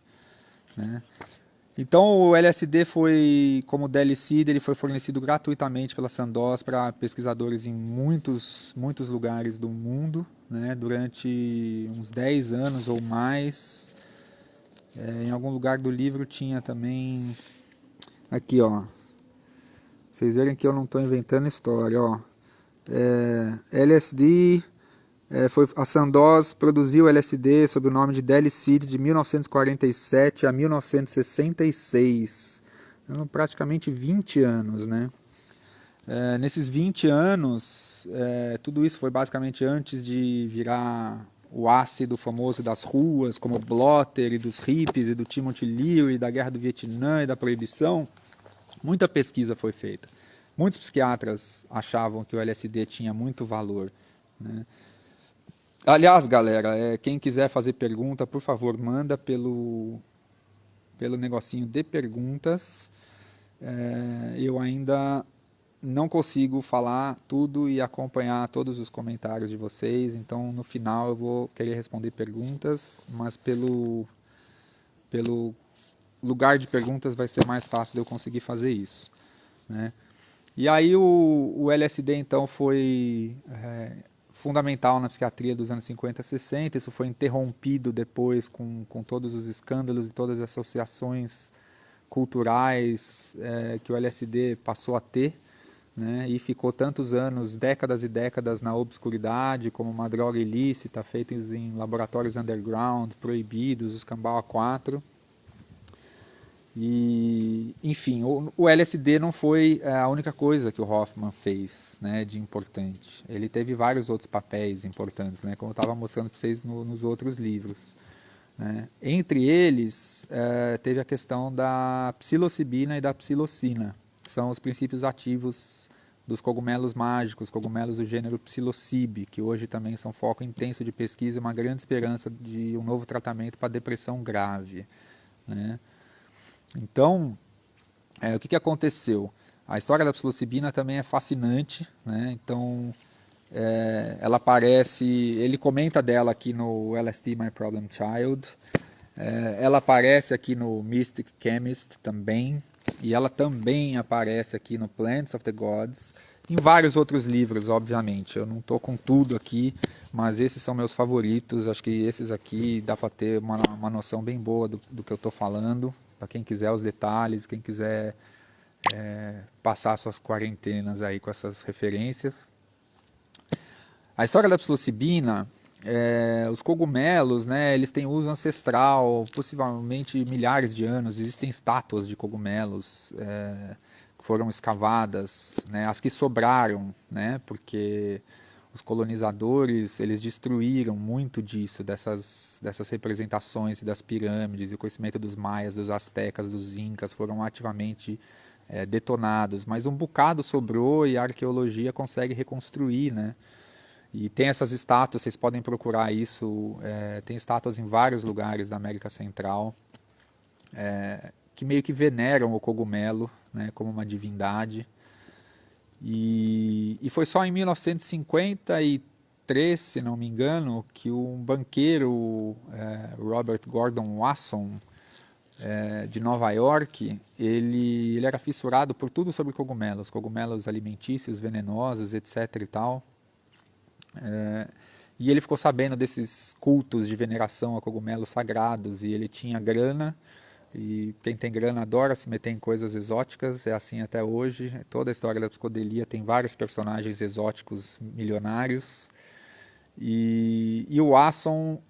né? Então o LSD foi, como o DLCD, ele foi fornecido gratuitamente pela Sandoz para pesquisadores em muitos lugares do mundo, né, durante uns 10 anos ou mais. Em algum lugar do livro tinha também, aqui ó, vocês verem que eu não estou inventando história, ó. LSD, a Sandoz produziu LSD sob o nome de Deli Seed de 1947 a 1966. Praticamente 20 anos, né? Nesses 20 anos, tudo isso foi basicamente antes de virar o ácido famoso das ruas, como o Blotter e dos hippies e do Timothy Leary, da Guerra do Vietnã e da Proibição. Muita pesquisa foi feita. Muitos psiquiatras achavam que o LSD tinha muito valor, né? Aliás, galera, quem quiser fazer pergunta, por favor, manda pelo negocinho de perguntas. Eu ainda não consigo falar tudo e acompanhar todos os comentários de vocês, então no final eu vou querer responder perguntas, mas pelo lugar de perguntas vai ser mais fácil de eu conseguir fazer isso, né? E aí o LSD então foi fundamental na psiquiatria dos anos 50 e 60, isso foi interrompido depois com todos os escândalos e todas as associações culturais que o LSD passou a ter, né, e ficou tantos anos, décadas e décadas na obscuridade, como uma droga ilícita, feita em laboratórios underground, proibidos, os Cambau A4. E, enfim, o LSD não foi a única coisa que o Hofmann fez, né, de importante. Ele teve vários outros papéis importantes, né, como eu estava mostrando para vocês nos outros livros, né. Entre eles, teve a questão da psilocibina e da psilocina, que são os princípios ativos dos cogumelos mágicos, cogumelos do gênero psilocybe, que hoje também são foco intenso de pesquisa e uma grande esperança de um novo tratamento para depressão grave, né. Então, o que aconteceu? A história da psilocibina também é fascinante, né? Então, ela aparece, ele comenta dela aqui no LSD My Problem Child, ela aparece aqui no Mystic Chemist também, e ela também aparece aqui no Plants of the Gods, em vários outros livros, obviamente. Eu não estou com tudo aqui, mas esses são meus favoritos. Acho que esses aqui dá para ter uma noção bem boa do que eu estou falando. Para quem quiser os detalhes, quem quiser passar suas quarentenas aí com essas referências. A história da psilocibina, os cogumelos, né, eles têm uso ancestral, possivelmente milhares de anos. Existem estátuas de cogumelos que foram escavadas, né, as que sobraram, né, porque os colonizadores, eles destruíram muito disso, dessas representações das pirâmides, e o conhecimento dos maias, dos astecas, dos incas foram ativamente detonados, mas um bocado sobrou e a arqueologia consegue reconstruir, né? E tem essas estátuas, vocês podem procurar isso, tem estátuas em vários lugares da América Central, que meio que veneram o cogumelo, né, como uma divindade. E foi só em 1953, se não me engano, que um banqueiro, Robert Gordon Wasson, de Nova York, ele era fissurado por tudo sobre cogumelos alimentícios, venenosos, etc. e tal. E ele ficou sabendo desses cultos de veneração a cogumelos sagrados, e ele tinha grana, e quem tem grana adora se meter em coisas exóticas, é assim até hoje. Toda a história da psicodelia tem vários personagens exóticos milionários. E o Wasson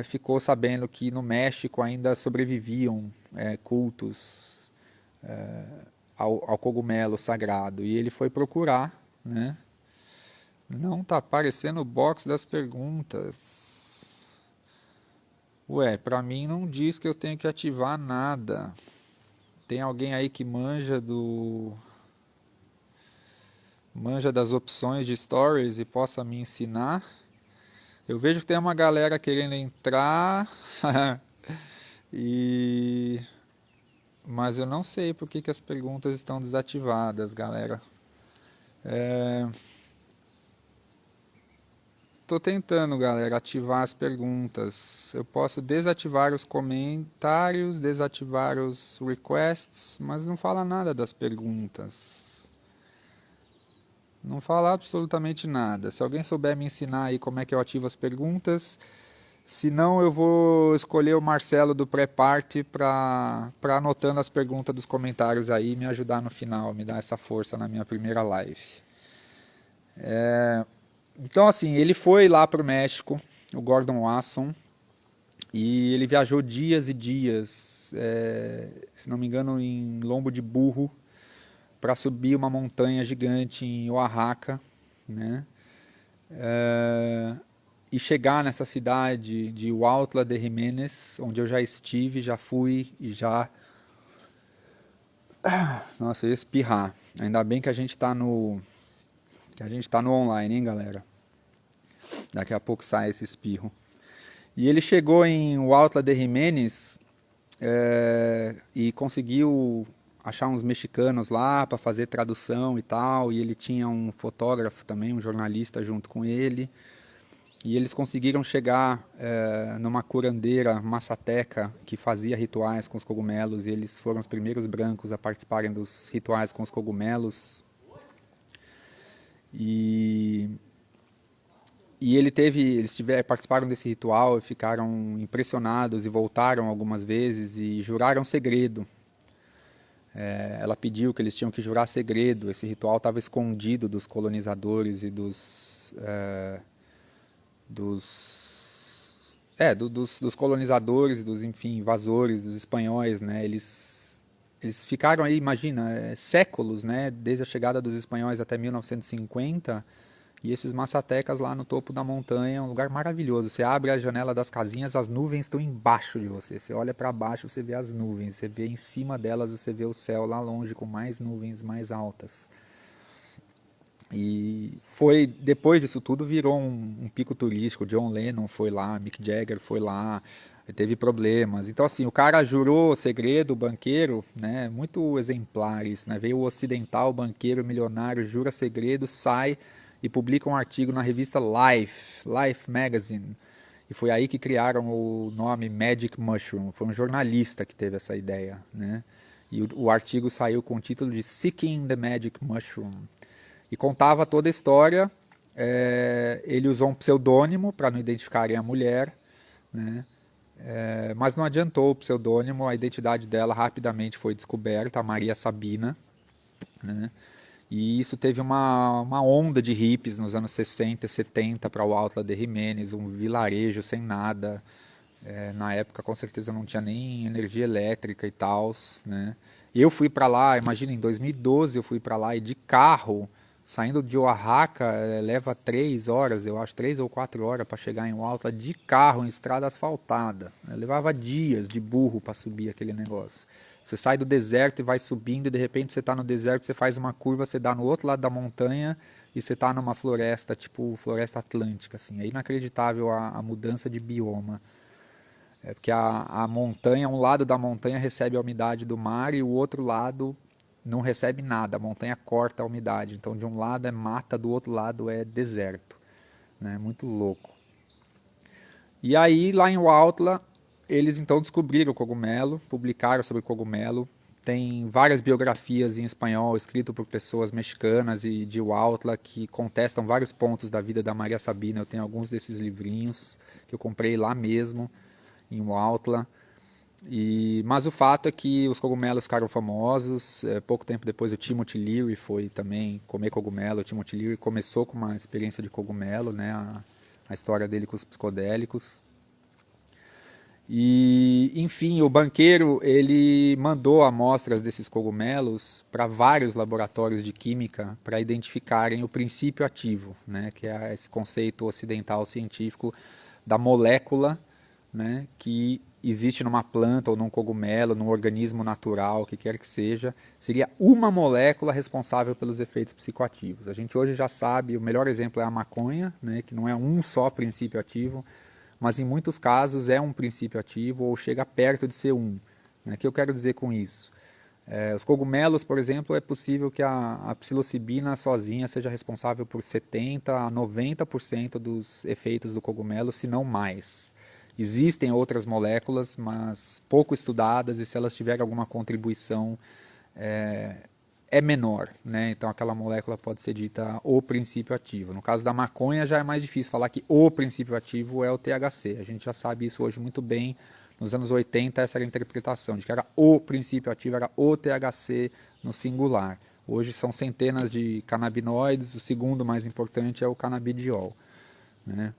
ficou sabendo que no México ainda sobreviviam cultos ao cogumelo sagrado. E ele foi procurar, né? Não tá aparecendo o box das perguntas. Ué, pra mim não diz que eu tenho que ativar nada. Tem alguém aí que manja das opções de stories e possa me ensinar? Eu vejo que tem uma galera querendo entrar, mas eu não sei por que as perguntas estão desativadas, galera. Tô tentando, galera, ativar as perguntas. Eu posso desativar os comentários, desativar os requests, mas não fala nada das perguntas. Não fala absolutamente nada. Se alguém souber me ensinar aí como é que eu ativo as perguntas, se não eu vou escolher o Marcelo do Pré-Party para anotando as perguntas dos comentários aí e me ajudar no final, me dar essa força na minha primeira live. Então, assim, ele foi lá para o México, o Gordon Wasson, e ele viajou dias e dias, se não me engano, em lombo de burro, para subir uma montanha gigante em Oaxaca, né? E chegar nessa cidade de Huautla de Jiménez, onde eu já estive, já fui e já... Nossa, eu ia espirrar. Ainda bem que a gente tá no online, hein, galera? Daqui a pouco sai esse espirro. E ele chegou em Huautla de Jiménez e conseguiu achar uns mexicanos lá para fazer tradução e tal. E ele tinha um fotógrafo também, um jornalista junto com ele. E eles conseguiram chegar numa curandeira massateca que fazia rituais com os cogumelos. E eles foram os primeiros brancos a participarem dos rituais com os cogumelos. E eles participaram desse ritual e ficaram impressionados e voltaram algumas vezes e juraram segredo. Ela pediu que eles tinham que jurar segredo. Esse ritual estava escondido dos colonizadores e dos colonizadores e dos, enfim, invasores, dos espanhóis, né? Eles ficaram aí, imagina, séculos, né? Desde a chegada dos espanhóis até 1950. E esses massatecas lá no topo da montanha, um lugar maravilhoso. Você abre a janela das casinhas, as nuvens estão embaixo de você. Você olha para baixo, você vê as nuvens. Você vê em cima delas, você vê o céu lá longe com mais nuvens mais altas. E foi, depois disso tudo, virou um pico turístico. John Lennon foi lá, Mick Jagger foi lá, teve problemas. Então, assim, o cara jurou segredo, o banqueiro, né? Muito exemplar isso, né? Veio o ocidental, banqueiro, milionário, jura segredo, sai e publica um artigo na revista Life Magazine. E foi aí que criaram o nome Magic Mushroom. Foi um jornalista que teve essa ideia, né? E o artigo saiu com o título de Seeking the Magic Mushroom. E contava toda a história. Ele usou um pseudônimo para não identificarem a mulher, né? Mas não adiantou o pseudônimo, a identidade dela rapidamente foi descoberta, a Maria Sabina, né? E isso teve uma onda de hippies nos anos 60 e 70 para o Huautla de Jiménez, um vilarejo sem nada. Na época, com certeza, não tinha nem energia elétrica e tal, né? Eu fui para lá, imagina, em 2012 eu fui para lá e de carro Saindo de Oaxaca, leva 3 horas, eu acho, 3 ou 4 horas para chegar em Huautla de carro, em estrada asfaltada. Levava dias de burro para subir aquele negócio. Você sai do deserto e vai subindo, e de repente você está no deserto, você faz uma curva, você dá no outro lado da montanha e você está numa floresta, tipo floresta atlântica. Assim. É inacreditável a mudança de bioma. É porque a montanha, um lado da montanha recebe a umidade do mar e o outro lado não recebe nada. A montanha corta a umidade. Então, de um lado é mata, do outro lado é deserto. Né? Muito louco. E aí, lá em Huautla, eles então descobriram o cogumelo, publicaram sobre o cogumelo. Tem várias biografias em espanhol escritas por pessoas mexicanas e de Huautla que contestam vários pontos da vida da Maria Sabina. Eu tenho alguns desses livrinhos que eu comprei lá mesmo, em Huautla. Mas o fato é que os cogumelos ficaram famosos. Pouco tempo depois o Timothy Leary foi também comer cogumelo. O Timothy Leary começou com uma experiência de cogumelo, né? A história dele com os psicodélicos. E, enfim, o banqueiro ele mandou amostras desses cogumelos para vários laboratórios de química para identificarem o princípio ativo, né? Que é esse conceito ocidental científico da molécula, né, que existe numa planta ou num cogumelo, num organismo natural, o que quer que seja, seria uma molécula responsável pelos efeitos psicoativos. A gente hoje já sabe, o melhor exemplo é a maconha, né, que não é um só princípio ativo, mas em muitos casos é um princípio ativo ou chega perto de ser um. O que eu quero dizer com isso? Os cogumelos, por exemplo, é possível que a psilocibina sozinha seja responsável por 70% a 90% dos efeitos do cogumelo, se não mais. Existem outras moléculas, mas pouco estudadas, e se elas tiverem alguma contribuição, é menor. Né? Então aquela molécula pode ser dita o princípio ativo. No caso da maconha já é mais difícil falar que o princípio ativo é o THC. A gente já sabe isso hoje muito bem. Nos anos 80 essa era a interpretação, de que era o princípio ativo, era o THC no singular. Hoje são centenas de canabinoides, o segundo mais importante é o canabidiol. Né?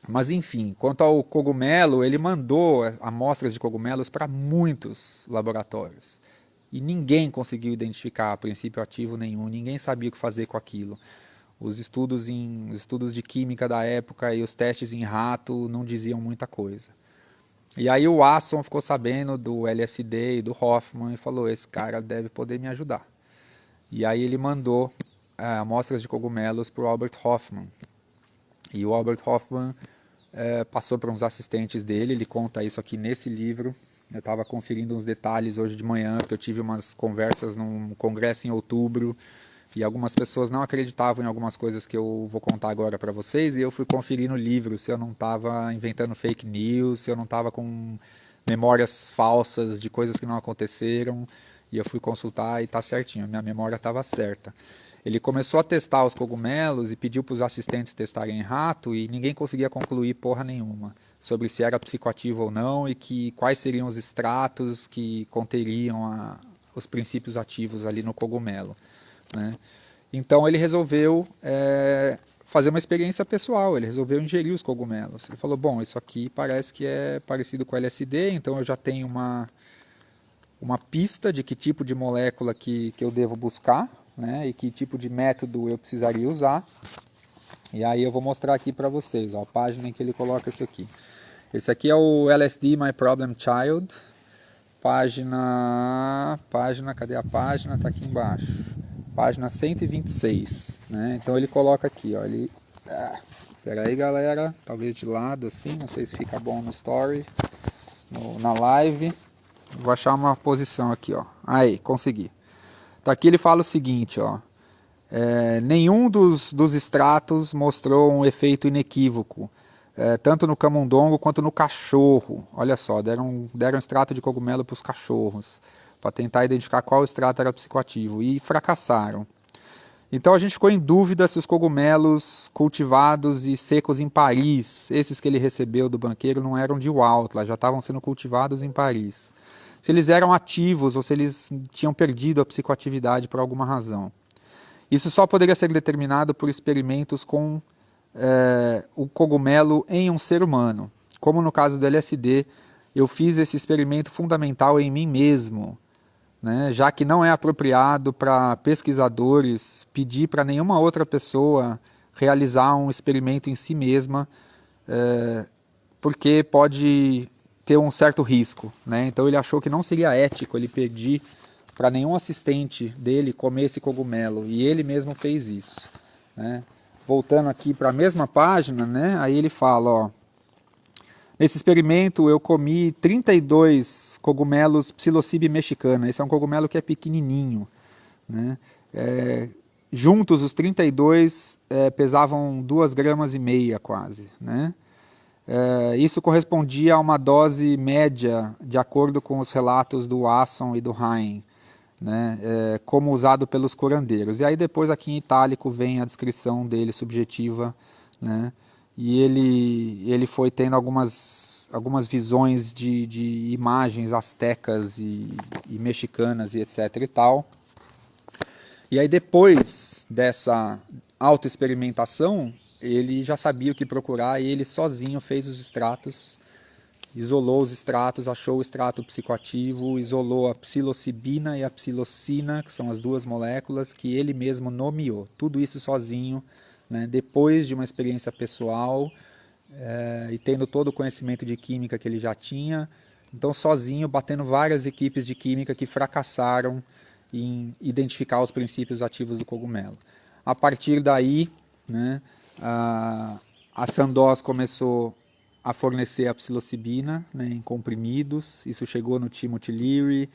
Mas enfim, quanto ao cogumelo, ele mandou amostras de cogumelos para muitos laboratórios. E ninguém conseguiu identificar princípio ativo nenhum, ninguém sabia o que fazer com aquilo. Os estudos de química da época e os testes em rato não diziam muita coisa. E aí o Wasson ficou sabendo do LSD e do Hoffman e falou, esse cara deve poder me ajudar. E aí ele mandou amostras de cogumelos para o Albert Hoffman. E o Albert Hoffman passou para uns assistentes dele, ele conta isso aqui nesse livro. Eu estava conferindo uns detalhes hoje de manhã, porque eu tive umas conversas num congresso em outubro, e algumas pessoas não acreditavam em algumas coisas que eu vou contar agora para vocês, e eu fui conferir no livro se eu não estava inventando fake news, se eu não estava com memórias falsas de coisas que não aconteceram, e eu fui consultar e está certinho, a minha memória estava certa. Ele começou a testar os cogumelos e pediu para os assistentes testarem em rato e ninguém conseguia concluir porra nenhuma sobre se era psicoativo ou não e quais seriam os extratos que conteriam os princípios ativos ali no cogumelo. Né? Então ele resolveu fazer uma experiência pessoal, ele resolveu ingerir os cogumelos. Ele falou, bom, isso aqui parece que é parecido com LSD, então eu já tenho uma pista de que tipo de molécula que eu devo buscar, né, e que tipo de método eu precisaria usar. E aí eu vou mostrar aqui para vocês, ó, a página em que ele coloca isso aqui. Esse aqui é o LSD My Problem Child. Página, cadê a página? Tá aqui embaixo. Página 126, né? Então ele coloca aqui, ó, pera aí, galera, talvez de lado assim, não sei se fica bom no story, na live. Vou achar uma posição aqui, ó. Aí, consegui. Então aqui ele fala o seguinte, ó. Nenhum dos extratos mostrou um efeito inequívoco, tanto no camundongo quanto no cachorro. Olha só, deram extrato de cogumelo para os cachorros, para tentar identificar qual extrato era psicoativo, e fracassaram. Então a gente ficou em dúvida se os cogumelos cultivados e secos em Paris, esses que ele recebeu do banqueiro, não eram de Huautla, já estavam sendo cultivados em Paris. Se eles eram ativos ou se eles tinham perdido a psicoatividade por alguma razão. Isso só poderia ser determinado por experimentos com o cogumelo em um ser humano. Como no caso do LSD, eu fiz esse experimento fundamental em mim mesmo. né, já que não é apropriado para pesquisadores pedir para nenhuma outra pessoa realizar um experimento em si mesma, porque pode ter um certo risco, né? Então ele achou que não seria ético ele pedir para nenhum assistente dele comer esse cogumelo, e ele mesmo fez isso, né? Voltando aqui para a mesma página, né? Aí ele fala, ó, nesse experimento eu comi 32 cogumelos Psilocybe mexicana. Esse é um cogumelo que é pequenininho, né? Juntos os 32 pesavam 2,5 gramas quase, né? Isso correspondia a uma dose média, de acordo com os relatos do Wasson e do Hein, né? Como usado pelos curandeiros. E aí depois aqui em itálico vem a descrição dele subjetiva, né? E ele foi tendo algumas visões de imagens astecas e mexicanas e etc e tal. E aí depois dessa autoexperimentação, ele já sabia o que procurar e ele sozinho fez os extratos, isolou os extratos, achou o extrato psicoativo, isolou a psilocibina e a psilocina, que são as duas moléculas que ele mesmo nomeou. Tudo isso sozinho, né, depois de uma experiência pessoal e tendo todo o conhecimento de química que ele já tinha. Então sozinho, batendo várias equipes de química que fracassaram em identificar os princípios ativos do cogumelo. A partir daí, né, a Sandoz começou a fornecer a psilocibina, né, em comprimidos. Isso chegou no Timothy Leary.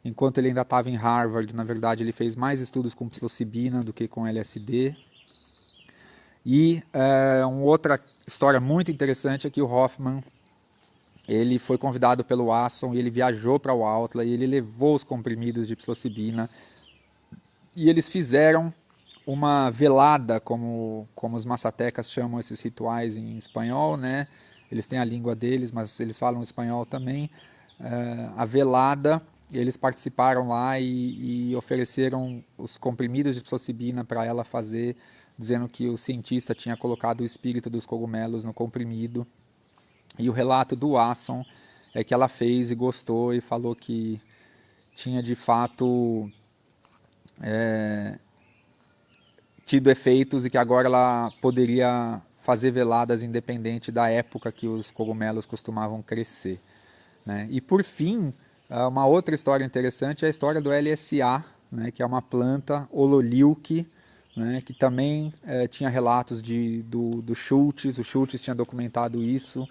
Enquanto ele ainda estava em Harvard, na verdade, ele fez mais estudos com psilocibina do que com LSD. E uma outra história muito interessante é que o Hoffman, ele foi convidado pelo Wasson e ele viajou para o Huautla e ele levou os comprimidos de psilocibina e eles fizeram uma velada, como os maçatecas chamam esses rituais em espanhol, né? Eles têm a língua deles, mas eles falam espanhol também. A velada, eles participaram lá e ofereceram os comprimidos de psilocibina para ela fazer, dizendo que o cientista tinha colocado o espírito dos cogumelos no comprimido. E o relato do Wasson é que ela fez e gostou e falou que tinha de fato tido efeitos e que agora ela poderia fazer veladas independente da época que os cogumelos costumavam crescer, né? E por fim, uma outra história interessante é a história do LSA, né, que é uma planta Ololiuque, né, que também tinha relatos do Schultz. O Schultz tinha documentado isso,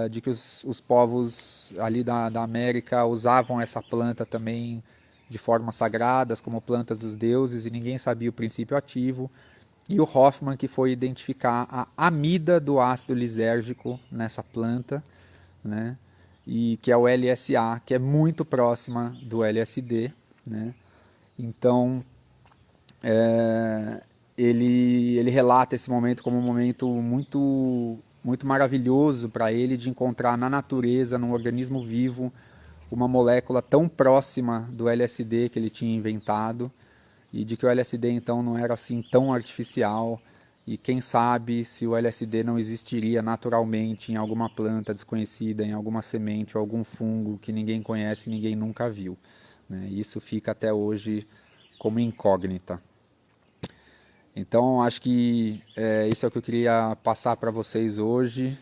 de que os povos ali da América usavam essa planta também de formas sagradas, como plantas dos deuses, e ninguém sabia o princípio ativo. E o Hoffman, que foi identificar a amida do ácido lisérgico nessa planta, né, e que é o LSA, que é muito próxima do LSD, né? Então, ele relata esse momento como um momento muito maravilhoso para ele de encontrar na natureza, num organismo vivo, uma molécula tão próxima do LSD que ele tinha inventado, e de que o LSD então não era assim tão artificial, e quem sabe se o LSD não existiria naturalmente em alguma planta desconhecida, em alguma semente ou algum fungo que ninguém conhece e ninguém nunca viu, né? Isso fica até hoje como incógnita. Então acho que isso é o que eu queria passar para vocês hoje,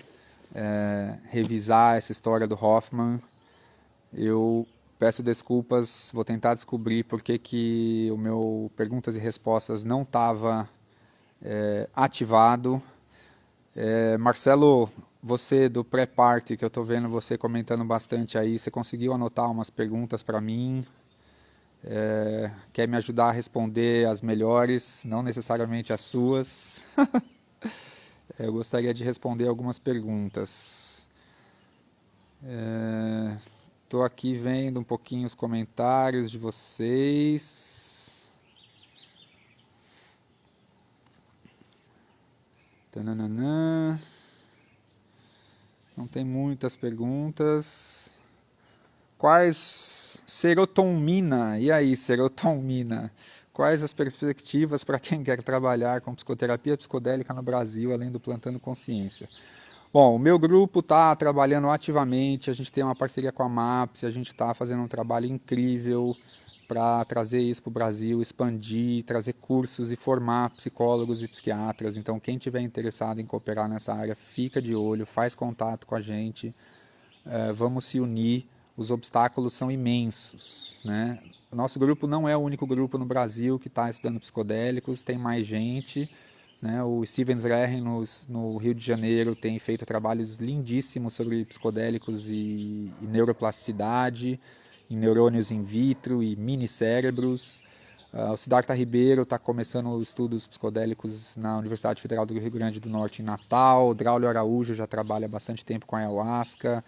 revisar essa história do Hoffman. Eu peço desculpas, vou tentar descobrir por que o meu perguntas e respostas não estava ativado. Marcelo, você do pré-party, que eu estou vendo você comentando bastante aí, você conseguiu anotar umas perguntas para mim? Quer me ajudar a responder as melhores, não necessariamente as suas? Eu gostaria de responder algumas perguntas. Estou aqui vendo um pouquinho os comentários de vocês. Tananana. Não tem muitas perguntas. Quais serotonina? E aí, serotonina? Quais as perspectivas para quem quer trabalhar com psicoterapia psicodélica no Brasil, além do Plantando Consciência? Bom, o meu grupo está trabalhando ativamente, a gente tem uma parceria com a MAPS, a gente está fazendo um trabalho incrível para trazer isso para o Brasil, expandir, trazer cursos e formar psicólogos e psiquiatras. Então, quem tiver interessado em cooperar nessa área, fica de olho, faz contato com a gente, vamos se unir. Os obstáculos são imensos, né? O nosso grupo não é o único grupo no Brasil que está estudando psicodélicos, tem mais gente, né? O Steven Zreher no Rio de Janeiro tem feito trabalhos lindíssimos sobre psicodélicos e neuroplasticidade, em neurônios in vitro e mini-cérebros. O Siddhartha Ribeiro está começando estudos psicodélicos na Universidade Federal do Rio Grande do Norte em Natal. O Draulio Araújo já trabalha há bastante tempo com a ayahuasca.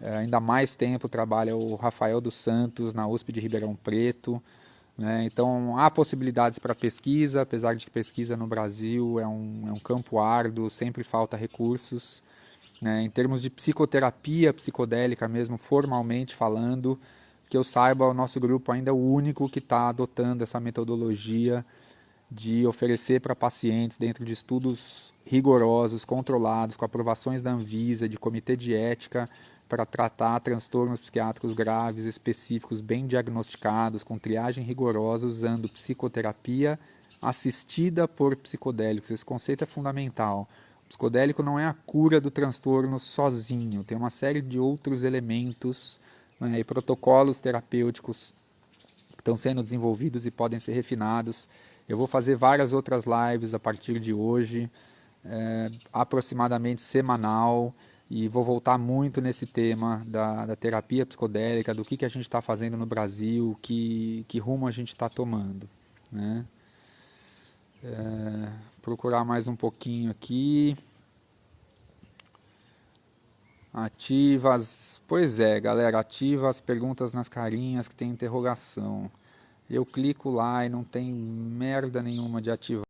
Ainda mais tempo trabalha o Rafael dos Santos na USP de Ribeirão Preto. Né? Então há possibilidades para pesquisa, apesar de que pesquisa no Brasil é um campo árduo, sempre falta recursos. Né? Em termos de psicoterapia psicodélica mesmo, formalmente falando, que eu saiba, o nosso grupo ainda é o único que está adotando essa metodologia de oferecer para pacientes, dentro de estudos rigorosos, controlados, com aprovações da Anvisa, de comitê de ética, para tratar transtornos psiquiátricos graves, específicos, bem diagnosticados, com triagem rigorosa, usando psicoterapia assistida por psicodélicos. Esse conceito é fundamental. O psicodélico não é a cura do transtorno sozinho, tem uma série de outros elementos, né, e protocolos terapêuticos que estão sendo desenvolvidos e podem ser refinados. Eu vou fazer várias outras lives a partir de hoje, aproximadamente semanal, e vou voltar muito nesse tema da terapia psicodélica, do que a gente está fazendo no Brasil, que rumo a gente está tomando. Né? Procurar mais um pouquinho aqui. Ativas, pois é, galera, ativa as perguntas nas carinhas que tem interrogação. Eu clico lá e não tem merda nenhuma de ativar.